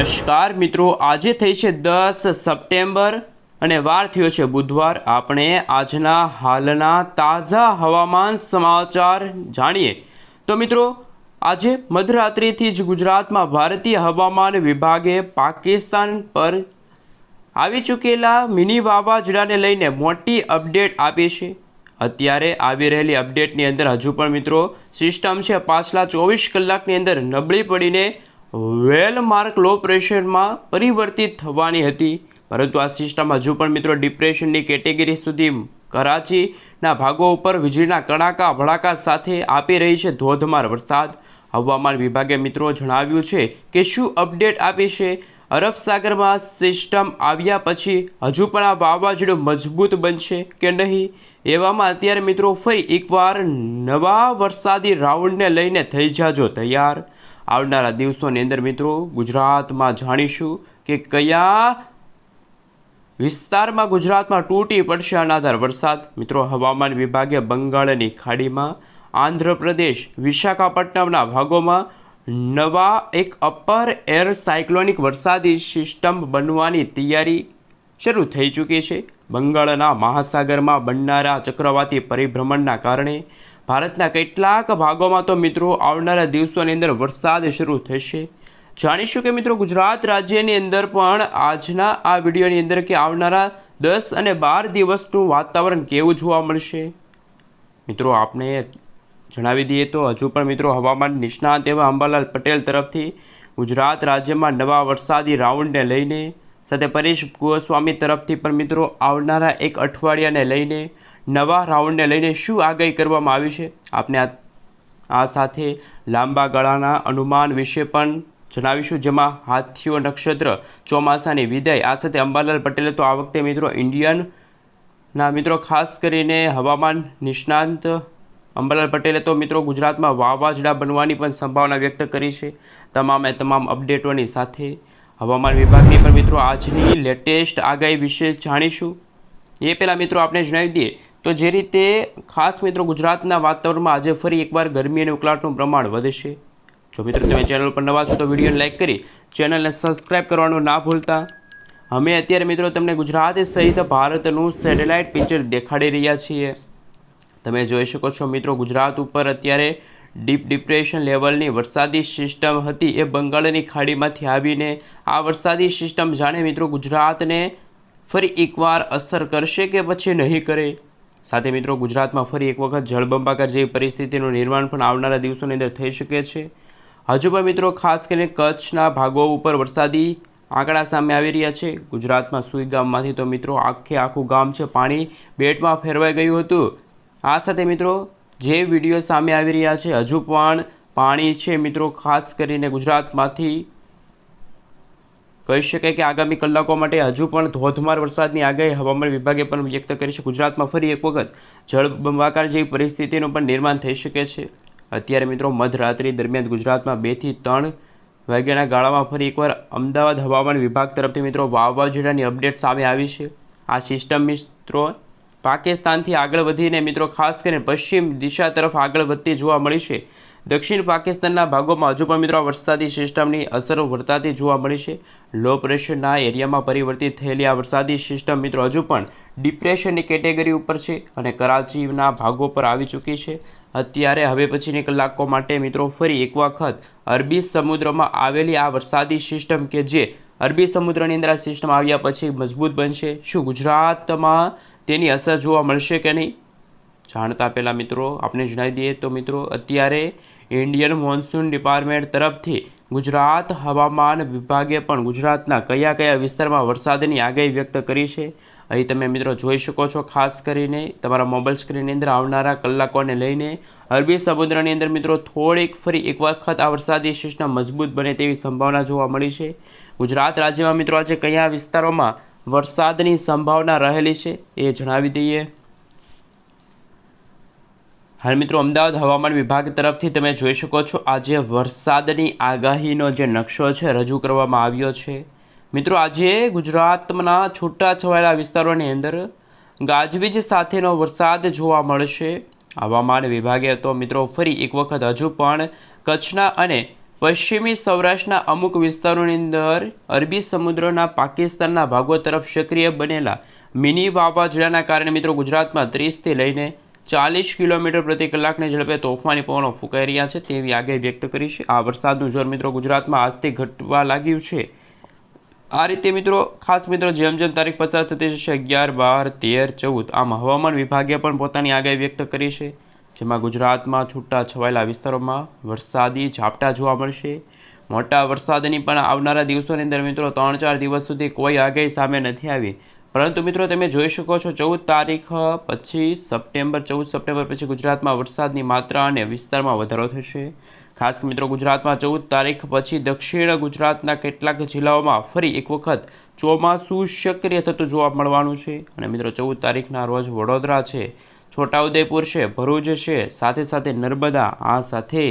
નમસ્કાર મિત્રો, આજે થઈ છે 10 સપ્ટેમ્બર અને વાર થયો છે બુધવાર। આપણે આજના હાલના તાજા હવામાન સમાચાર જાણીએ તો મિત્રો, આજે મધરાત્રિથી જ ગુજરાતમાં ભારતીય હવામાન વિભાગે પાકિસ્તાન પર આવી ચૂકેલા મિની વાવાઝોડાને લઈને મોટી અપડેટ આપી છે। અત્યારે આવી રહેલી અપડેટની અંદર હજુ પણ મિત્રો સિસ્ટમ છે પાછલા 24 કલાકની અંદર નબળી પડીને વેલમાર્ક લો પ્રેશરમાં પરિવર્તિત થવાની હતી, પરંતુ આ સિસ્ટમ હજુ પણ મિત્રો ડિપ્રેશનની કેટેગરી સુધી કરાચીના ભાગો ઉપર વીજળીના કડાકા ભડાકા સાથે આપી રહી છે ધોધમાર વરસાદ। હવામાન વિભાગે મિત્રો જણાવ્યું છે કે શું અપડેટ આપી છે, અરબ સાગરમાં સિસ્ટમ આવ્યા પછી હજુ પણ આ વાવાઝોડું મજબૂત બનશે કે નહીં। એવામાં અત્યારે મિત્રો ફરી એકવાર નવા વરસાદી રાઉન્ડને લઈને થઈ જાજો તૈયાર। આવનારા દિવસોની અંદર મિત્રો ગુજરાતમાં જાણીશું કે કયા વિસ્તારમાં ગુજરાતમાં તૂટી પડશે અનરાધાર વરસાદ। મિત્રો હવામાન વિભાગે બંગાળની ખાડીમાં, આંધ્રપ્રદેશ, વિશાખાપટ્ટનમના ભાગોમાં નવા એક અપર એર સાયક્લોનિક વરસાદી સિસ્ટમ બનવાની તૈયારી શરૂ થઈ ચૂકી છે। બંગાળના મહાસાગરમાં બનનારા ચક્રવાતી પરિભ્રમણના કારણે ભારતના કેટલાક ભાગોમાં તો મિત્રો આવનારા દિવસોની અંદર વરસાદ શરૂ થશે। જાણીશું કે મિત્રો ગુજરાત રાજ્યની અંદર પણ આજના આ વિડીયોની અંદર કે આવનારા 10 અને 12 દિવસનું વાતાવરણ કેવું જોવા મળશે। મિત્રો આપણે જણાવી દઈએ તો હજુ પણ મિત્રો હવામાન નિષ્ણાત એવા અંબાલાલ પટેલ તરફથી ગુજરાત રાજ્યમાં નવા વરસાદી રાઉન્ડને લઈને, સાથે પરેશ ગોસ્વામી તરફથી પણ મિત્રો આવનારા એક અઠવાડિયાને લઈને નવા રાઉન્ડને લઈને શું આગાહી કરવામાં આવી છે, આપણે આ સાથે લાંબા ગાળાના અનુમાન વિશે પણ જણાવીશું, જેમાં હાથીઓ નક્ષત્ર, ચોમાસાની વિદાય, આ સાથે અંબાલાલ પટેલે તો આ વખતે મિત્રો ઇન્ડિયનના મિત્રો ખાસ કરીને હવામાન નિષ્ણાંત અંબાલાલ પટેલે તો મિત્રો ગુજરાતમાં વાવાઝોડા બનવાની પણ સંભાવના વ્યક્ત કરી છે। તમામે તમામ અપડેટોની સાથે હવામાન વિભાગની પણ મિત્રો આજની લેટેસ્ટ આગાહી વિશે જાણીશું। એ પહેલાં મિત્રો આપણે જણાવી દઈએ તો જે રીતે ખાસ મિત્રો ગુજરાતના વાતાવરણમાં આજે ફરી એકવાર ગરમી અને ઉકળાટનું પ્રમાણ વધશે। જો મિત્રો તમે ચેનલ પર નવા છો તો વિડીયોને લાઇક કરી ચેનલને સબસ્ક્રાઈબ કરવાનું ના ભૂલતા। અમે અત્યારે મિત્રો તમને ગુજરાત સહિત ભારતનું સેટેલાઇટ પિક્ચર દેખાડી રહ્યા છીએ। તમે જોઈ શકો છો મિત્રો ગુજરાત ઉપર અત્યારે ડીપ ડિપ્રેશન લેવલની વરસાદી સિસ્ટમ હતી, એ બંગાળની ખાડીમાંથી આવીને આ વરસાદી સિસ્ટમ જાણે મિત્રો ગુજરાતને ફરી એકવાર અસર કરશે કે પછી નહીં કરે। સાથે મિત્રો ગુજરાતમાં ફરી એક વખત જળબંબાકાર જેવી પરિસ્થિતિનું નિર્માણ પણ આવનારા દિવસોની અંદર થઈ શકે છે। હજુ પણ મિત્રો ખાસ કરીને કચ્છના ભાગો ઉપર વરસાદી આંકડા સામે આવી રહ્યા છે। ગુજરાતમાં સુઈ ગામમાંથી તો મિત્રો આખું ગામ છે પાણી બેટમાં ફેરવાઈ ગયું હતું। આ સાથે મિત્રો જે વિડીયો સામે આવી રહ્યા છે હજુ પણ પાણી છે મિત્રો ખાસ કરીને ગુજરાતમાંથી કહી શકાય કે આગામી કલાકો માટે હજુ પણ ધોધમાર વરસાદની આગાહી હવામાન વિભાગે પણ વ્યક્ત કરી છે। ગુજરાતમાં ફરી એક વખત જળબંબાકાર જેવી પરિસ્થિતિનું પણ નિર્માણ થઈ શકે છે। અત્યારે મિત્રો મધરાત્રિ દરમિયાન ગુજરાતમાં 2 થી 3 વાગ્યાના ગાળામાં ફરી એકવાર અમદાવાદ હવામાન વિભાગ તરફથી મિત્રો વાવાઝોડાની અપડેટ સામે આવી છે। આ સિસ્ટમ મિત્રો પાકિસ્તાનથી આગળ વધીને મિત્રો ખાસ કરીને પશ્ચિમ દિશા તરફ આગળ વધતી જોવા મળી છે। દક્ષિણ પાકિસ્તાનના ભાગોમાં હજુ પણ મિત્રો વરસાદી સિસ્ટમની અસરો વર્તાતી જોવા મળી છે। લો પ્રેશરના એરિયામાં પરિવર્તિત થયેલી આ વરસાદી સિસ્ટમ મિત્રો હજુ પણ ડિપ્રેશનની કેટેગરી ઉપર છે અને કરાચીના ભાગો પર આવી ચૂકી છે। અત્યારે હવે પછીની કલાકો માટે મિત્રો ફરી એક વખત અરબી સમુદ્રમાં આવેલી આ વરસાદી સિસ્ટમ કે જે અરબી સમુદ્રની અંદર આ સિસ્ટમ આવ્યા પછી મજબૂત બનશે, શું ગુજરાતમાં તેની અસર જોવા મળશે કે નહીં, જાણતા પહેલાં મિત્રો આપણે જણાવી દઈએ તો મિત્રો અત્યારે ઇન્ડિયન મોન્સૂન ડિપાર્ટમેન્ટ તરફથી ગુજરાત હવામાન વિભાગે પણ ગુજરાતના કયા વિસ્તારમાં વરસાદની આગાહી વ્યક્ત કરી છે। અહીં તમે મિત્રો જોઈ શકો છો, ખાસ કરીને તમારા મોબાઈલ સ્ક્રીનની અંદર આવનારા કલાકોને લઈને અરબી સમુદ્રની અંદર મિત્રો થોડીક ફરી એક વખત આ વરસાદી સિસ્ટમ મજબૂત બને તેવી સંભાવના જોવા મળી છે। ગુજરાત રાજ્યમાં મિત્રો આજે કયા વિસ્તારોમાં વરસાદની સંભાવના રહેલી છે એ જણાવી દઈએ। હાલ મિત્રો અમદાવાદ હવામાન વિભાગ તરફથી તમે જોઈ શકો છો આજે વરસાદની આગાહીનો જે નકશો છે રજૂ કરવામાં આવ્યો છે। મિત્રો આજે ગુજરાતના છૂટાછવાયેલા વિસ્તારોની અંદર ગાજવીજ સાથેનો વરસાદ જોવા મળશે। હવામાન વિભાગે તો મિત્રો ફરી એક વખત હજુ પણ કચ્છના અને પશ્ચિમી સૌરાષ્ટ્રના અમુક વિસ્તારોની અંદર અરબી સમુદ્રના પાકિસ્તાનના ભાગો તરફ સક્રિય બનેલા મિની વાવાઝોડાના કારણે મિત્રો ગુજરાતમાં 30થી લઈને 40 કિલોમીટર પ્રતિ કલાકની ઝડપે તોફાની પવનો ફૂંકાઈ રહ્યા છે તેવી આગાહી વ્યક્ત કરી છે. આ વરસાદનું જોર મિત્રો ગુજરાતમાં આજથી ઘટવા લાગ્યું છે. આ રીતે મિત્રો ખાસ મિત્રો જેમ જેમ તારીખ પસાર થતી જશે 11, 12, 13, 14 આમ હવામાન વિભાગે પણ પોતાની આગાહી વ્યક્ત કરી છે, જેમાં ગુજરાતમાં છૂટા છવાયેલા વિસ્તારોમાં વરસાદી ઝાપટા જોવા મળશે. મોટા વરસાદની પણ આવનારા દિવસોની અંદર મિત્રો 3-4 દિવસ સુધી કોઈ આગાહી સામે નથી આવી, પરંતુ મિત્રો તમે જોઈ શકો છો 14 તારીખ પછી સપ્ટેમ્બર 14 સપ્ટેમ્બર પછી ગુજરાતમાં વરસાદની માત્રા અને વિસ્તારમાં વધારો થશે. ખાસ મિત્રો ગુજરાતમાં 14 તારીખ પછી દક્ષિણ ગુજરાતના કેટલાક જિલ્લાઓમાં ફરી એક વખત ચોમાસું સક્રિય થતું જોવા મળવાનું છે. અને મિત્રો 14 તારીખના રોજ વડોદરા છે, છોટાઉદેપુર છે, ભરૂચ છે, સાથે સાથે નર્મદા, આ સાથે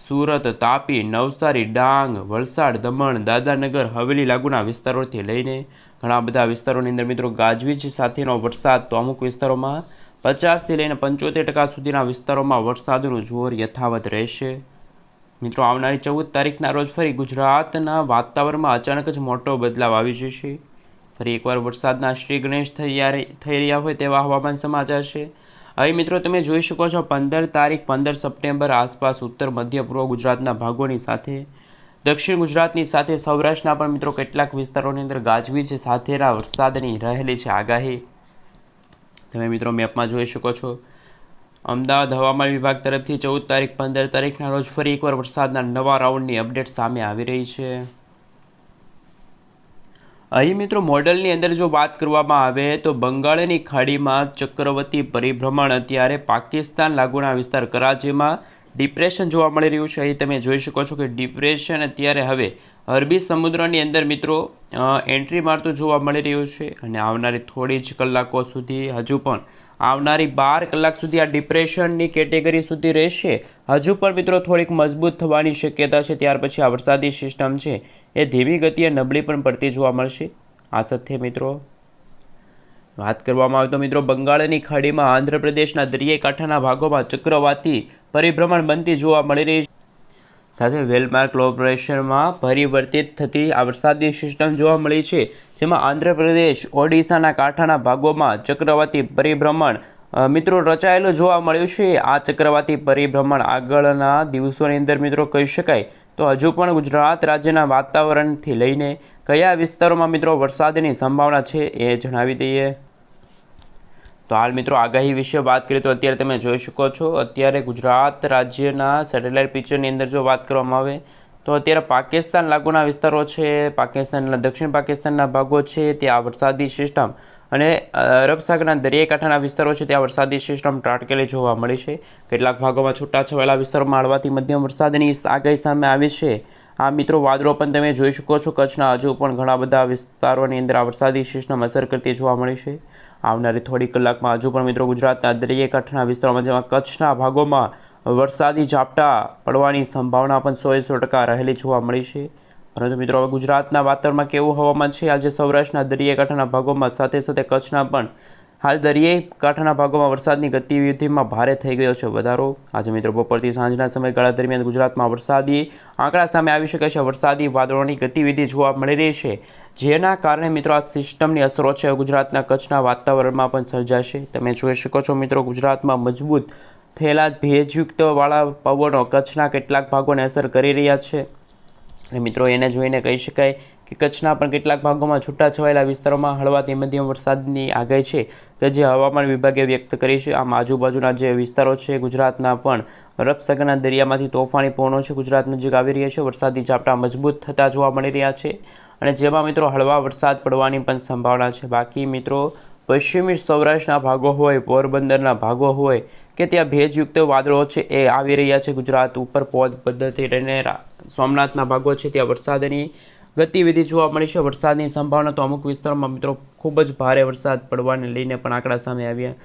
સુરત, તાપી, નવસારી, ડાંગ, વલસાડ, દમણ, દાદરાનગર હવેલી લાગુના વિસ્તારોથી લઈને ઘણા બધા વિસ્તારોની અંદર મિત્રો ગાજવીજ સાથેનો વરસાદ, તો અમુક વિસ્તારોમાં 50થી લઈને 75% સુધીના વિસ્તારોમાં વરસાદનું જોર યથાવત રહેશે. મિત્રો આવનારી 14 તારીખના રોજ ફરી ગુજરાતના વાતાવરણમાં અચાનક જ મોટો બદલાવ આવી જશે. ફરી એકવાર વરસાદના શ્રી ગણેશ થઈ રહ્યા હોય તેવા હવામાન સમાચાર છે. અહીં મિત્રો તમે જોઈ શકો છો 15 તારીખ 15 સપ્ટેમ્બર આસપાસ ઉત્તર મધ્ય પૂર્વ ગુજરાતના ભાગોની સાથે દક્ષિણ ગુજરાતની સાથે સૌરાષ્ટ્રના પણ મિત્રો કેટલાક વિસ્તારોની અંદર ગાજવીજ સાથેના વરસાદની રહેલી છે આગાહી. તમે મિત્રો મેપમાં જોઈ શકો છો. અમદાવાદ હવામાન વિભાગ તરફથી 14 તારીખ 15 તારીખના રોજ ફરી એકવાર વરસાદના નવા રાઉન્ડની અપડેટ સામે આવી રહી છે. અહીં મિત્રો મોડલની અંદર જો વાત કરવામાં આવે તો બંગાળની ખાડીમાં ચક્રવર્તી પરિભ્રમણ અત્યારે પાકિસ્તાન લાગુના વિસ્તાર કરાચીમાં ડિપ્રેશન જોવા મળી રહ્યું છે. અહીં તમે જોઈ શકો છો કે ડિપ્રેશન અત્યારે હવે અરબી સમુદ્રની અંદર મિત્રો એન્ટ્રી મારતું જોવા મળી રહ્યું છે. અને આવનારી થોડી જ કલાકો સુધી, હજુ પણ આવનારી 12 કલાક સુધી આ ડિપ્રેશનની કેટેગરી સુધી રહેશે. હજુ પણ મિત્રો થોડીક મજબૂત થવાની શક્યતા છે. ત્યાર પછી આ વરસાદી સિસ્ટમ છે એ ધીમી ગતિએ નબળી પણ પડતી જોવા મળશે. આ સાથે મિત્રો વાત કરવામાં આવે તો મિત્રો બંગાળની ખાડીમાં આંધ્રપ્રદેશના દરિયાઈ કાંઠાના ભાગોમાં ચક્રવાતી પરિભ્રમણ બનતી જોવા મળી રહી છે. સાથે વેલમાર્ક લો પ્રેશરમાં પરિવર્તિત થતી આ વરસાદી સિસ્ટમ જોવા મળી છે, જેમાં આંધ્રપ્રદેશ, ઓડિશાના કાંઠાના ભાગોમાં ચક્રવાતી પરિભ્રમણ મિત્રો રચાયેલું જોવા મળ્યું છે. આ ચક્રવાતી પરિભ્રમણ આગળના દિવસોની અંદર મિત્રો કહી શકાય તો હજુ પણ ગુજરાત રાજ્યના વાતાવરણથી લઈને કયા વિસ્તારોમાં મિત્રો વરસાદની સંભાવના છે એ જણાવી દઈએ. તો હાલ મિત્રો આગાહી વિશે વાત કરીએ તો અત્યારે તમે જોઈ શકો છો, અત્યારે ગુજરાત રાજ્યના સેટેલાઇટ પિક્ચરની અંદર જો વાત કરવામાં આવે તો અત્યારે પાકિસ્તાન લાગુના વિસ્તારો છે, પાકિસ્તાનના દક્ષિણ પાકિસ્તાનના ભાગો છે ત્યાં વરસાદી સિસ્ટમ અને અરબ સાગરના દરિયાઈ કાંઠાના વિસ્તારો છે ત્યાં વરસાદી સિસ્ટમ ત્રાટકેલી જોવા મળી છે. કેટલાક ભાગોમાં છૂટાછવાયેલા વિસ્તારોમાં હળવાથી મધ્યમ વરસાદની આગાહી સામે આવી છે. આ મિત્રો વાદળો પણ તમે જોઈ શકો છો, કચ્છના હજુ પણ ઘણા બધા વિસ્તારોની અંદર આ વરસાદી સિસ્ટમ અસર કરતી જોવા મળી છે. આવનારી થોડી કલાકમાં હજુ પણ મિત્રો ગુજરાતના દરિયાઈ કાંઠાના વિસ્તારોમાં, જેમાં કચ્છના ભાગોમાં વરસાદી ઝાપટા પડવાની સંભાવના પણ 100% રહેલી જોવા મળી છે. પરંતુ મિત્રો હવે ગુજરાતના વાતાવરણમાં કેવું હવામાન છે આજે સૌરાષ્ટ્રના દરિયાઈ કાંઠાના ભાગોમાં, સાથે સાથે કચ્છના પણ હાલ દરિયાઈ કાંઠાના ભાગોમાં વરસાદની ગતિવિધિમાં ભારે થઈ ગયો છે વધારો. આજે મિત્રો બપોરથી સાંજના સમયગાળા દરમિયાન ગુજરાતમાં વરસાદી આંકડા સામે આવી શકે છે. વરસાદી વાદળોની ગતિવિધિ જોવા મળી રહી છે, જેના કારણે મિત્રો આ સિસ્ટમની અસરો છે ગુજરાતના કચ્છના વાતાવરણમાં પણ સર્જાશે. તમે જોઈ શકો છો મિત્રો ગુજરાતમાં મજબૂત થયેલા ભેજયુક્ત વાળા પવનો કચ્છના કેટલાક ભાગોને અસર કરી રહ્યા છે. અને મિત્રો એને જોઈને કહી શકાય કે કચ્છના પણ કેટલાક ભાગોમાં છૂટાછવાયેલા વિસ્તારોમાં હળવાથી મધ્યમ વરસાદની આગાહી છે કે જે હવામાન વિભાગે વ્યક્ત કરી છે. આમ આજુબાજુના જે વિસ્તારો છે ગુજરાતના પણ અરબ સાગરના દરિયામાંથી તોફાની પવનો છે ગુજરાત નજીક આવી રહ્યા છે. વરસાદી ઝાપટા મજબૂત થતા જોવા મળી રહ્યા છે અને જેમાં મિત્રો હળવા વરસાદ પડવાની પણ સંભાવના છે. બાકી મિત્રો પશ્ચિમી સૌરાષ્ટ્રના ભાગો હોય, પોરબંદરના ભાગો હોય કે ત્યાં ભેજયુક્ત વાદળો છે એ આવી રહ્યા છે ગુજરાત ઉપર. પદ્ધતિ લઈને સોમનાથના ભાગો છે ત્યાં વરસાદની ગતિવિધિ જોવા મળી છે. વરસાદની સંભાવના તો અમુક વિસ્તારોમાં મિત્રો ખૂબ જ ભારે વરસાદ પડવાને લઈને પણ આંકડા સામે આવ્યા.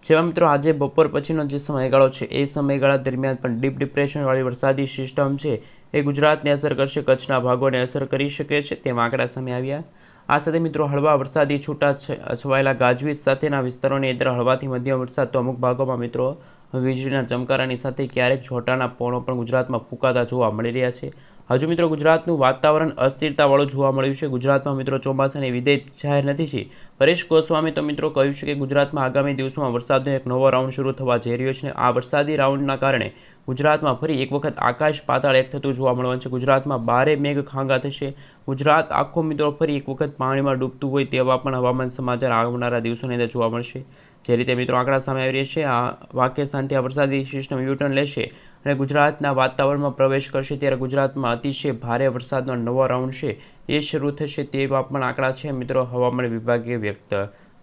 જેમાં મિત્રો આજે બપોર પછીનો જે સમયગાળો છે એ સમયગાળા દરમિયાન પણ ડીપ ડિપ્રેશનવાળી વરસાદી સિસ્ટમ છે એ ગુજરાતને અસર કરશે, કચ્છના ભાગોને અસર કરી શકે છે તેમ આંકડા સામે આવ્યા. આ સાથે મિત્રો હળવા વરસાદી છૂટા છવાયેલા ગાજવીજ સાથેના વિસ્તારોની અંદર હળવાથી મધ્યમ વરસાદ, તો અમુક ભાગોમાં મિત્રો વીજળીના ચમકારાની સાથે ક્યારેક છોટાના પવનો પણ ગુજરાતમાં ફૂંકાતા જોવા મળી રહ્યા છે. હજુ મિત્રો ગુજરાતનું વાતાવરણ અસ્થિરતાવાળું જોવા મળ્યું છે। ગુજરાતમાં મિત્રો ચોમાસાની વિદાય જાહેર નથી થઈ। પરેશ ગોસ્વામી તો મિત્રો કહ્યું છે કે ગુજરાતમાં આગામી દિવસોમાં વરસાદનો એક નવો રાઉન્ડ શરૂ થવા જઈ રહ્યો છે। આ વરસાદી રાઉન્ડના કારણે ગુજરાતમાં ફરી એક વખત આકાશ પાતાળ એક થતું જોવા મળવાનું છે। ગુજરાતમાં ભારે મેઘ ખાંગા થશે। ગુજરાત આખું મિત્રો ફરી એક વખત પાણીમાં ડૂબતું હોય તેવા પણ હવામાન સમાચાર આવનારા દિવસોની અંદર જોવા મળશે। જે રીતે મિત્રો આંકડા સામે આવી રહ્યા છે, આ વાક્યસ્થાનથી આ વરસાદી સિસ્ટમ યુટર્ન લેશે અને ગુજરાતના વાતાવરણમાં પ્રવેશ કરશે, ત્યારે ગુજરાતમાં અતિશય ભારે વરસાદનો નવો રાઉન્ડ છે એ શરૂ થશે તેવા પણ આંકડા છે મિત્રો હવામાન વિભાગે વ્યક્ત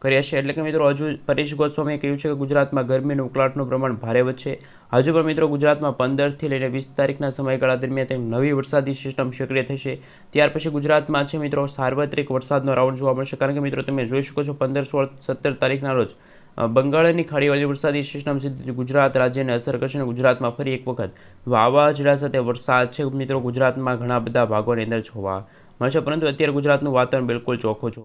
કર્યા છે। એટલે કે મિત્રો હજુ પરેશ ગોસ્વામીએ કહ્યું છે કે ગુજરાતમાં ગરમીનું ઉકળાટનું પ્રમાણ ભારે વધશે। હજુ પણ મિત્રો ગુજરાતમાં 15થી લઈને 20 તારીખના સમયગાળા દરમિયાન નવી વરસાદી સિસ્ટમ સક્રિય થશે। ત્યાર પછી ગુજરાતમાં છે મિત્રો સાર્વત્રિક વરસાદનો રાઉન્ડ જોવા મળશે। કારણ કે મિત્રો તમે જોઈ શકો છો 15, 16, 17 તારીખના રોજ બંગાળની ખાડીવાળી વરસાદી સિસ્ટમ સીધી ગુજરાત રાજ્યને અસર કરશે અને ગુજરાતમાં ફરી એક વખત વાવાઝોડા સાથે વરસાદ છે મિત્રો ગુજરાતમાં ઘણા બધા ભાગોની અંદર જોવા મળશે। પરંતુ અત્યારે ગુજરાતનું વાતાવરણ બિલકુલ ચોખ્ખું છે।